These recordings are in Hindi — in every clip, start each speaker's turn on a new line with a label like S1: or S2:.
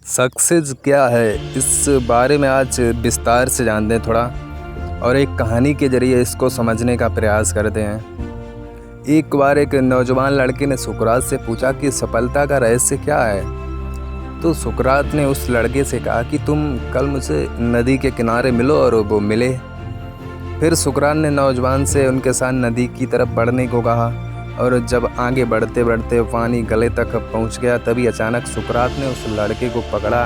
S1: सक्सेस क्या है, इस बारे में आज विस्तार से जानते हैं थोड़ा, और एक कहानी के ज़रिए इसको समझने का प्रयास करते हैं। एक बार एक नौजवान लड़के ने सुकरात से पूछा कि सफलता का रहस्य क्या है। तो सुकरात ने उस लड़के से कहा कि तुम कल मुझे नदी के किनारे मिलो, और वो मिले। फिर सुकरात ने नौजवान से उनके साथ नदी की तरफ बढ़ने को कहा, और जब आगे बढ़ते बढ़ते पानी गले तक पहुंच गया, तभी अचानक सुकरात ने उस लड़के को पकड़ा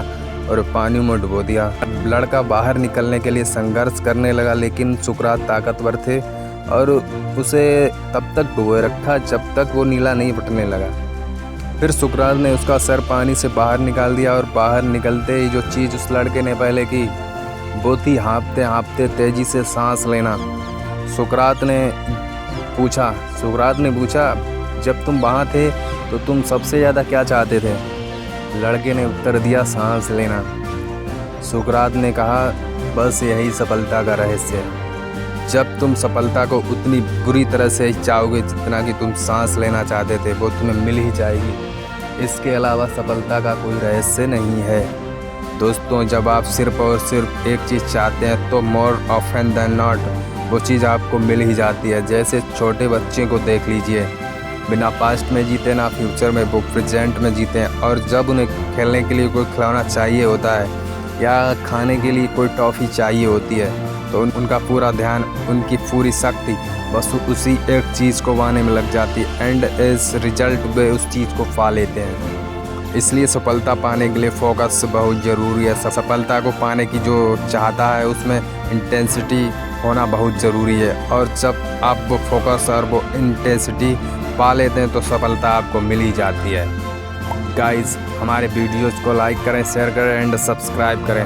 S1: और पानी में डुबो दिया। लड़का बाहर निकलने के लिए संघर्ष करने लगा, लेकिन सुकरात ताकतवर थे और उसे तब तक डुबोए रखा जब तक वो नीला नहीं बटने लगा। फिर सुकरात ने उसका सर पानी से बाहर निकाल दिया, और बाहर निकलते ही जो चीज़ उस लड़के ने पहले की वो थी हाँफते हाँफते तेजी से सांस लेना। सुकरात ने पूछा, जब तुम वहाँ थे तो तुम सबसे ज़्यादा क्या चाहते थे? लड़के ने उत्तर दिया, सांस लेना। सुकरात ने कहा, बस यही सफलता का रहस्य है। जब तुम सफलता को उतनी बुरी तरह से चाहोगे जितना कि तुम सांस लेना चाहते थे, वो तुम्हें मिल ही जाएगी। इसके अलावा सफलता का कोई रहस्य नहीं है। दोस्तों, जब आप सिर्फ और सिर्फ एक चीज़ चाहते हैं तो मोर ऑफन देन नॉट वो चीज़ आपको मिल ही जाती है। जैसे छोटे बच्चे को देख लीजिए, बिना पास्ट में जीते ना फ्यूचर में, वो प्रेजेंट में जीते हैं। और जब उन्हें खेलने के लिए कोई खिलौना चाहिए होता है या खाने के लिए कोई टॉफ़ी चाहिए होती है, तो उनका पूरा ध्यान, उनकी पूरी शक्ति बस उसी एक चीज़ को पाने में लग जाती है, एंड एज रिजल्ट वे उस चीज़ को पा लेते हैं। इसलिए सफलता पाने के लिए फोकस बहुत ज़रूरी है। सफलता को पाने की जो चाहता है उसमें इंटेंसिटी होना बहुत ज़रूरी है, और जब आप वो फोकस और वो इंटेंसिटी पा लेते हैं तो सफलता आपको मिल ही जाती है। गाइस, हमारे वीडियोज़ को लाइक करें, शेयर करें एंड सब्सक्राइब करें।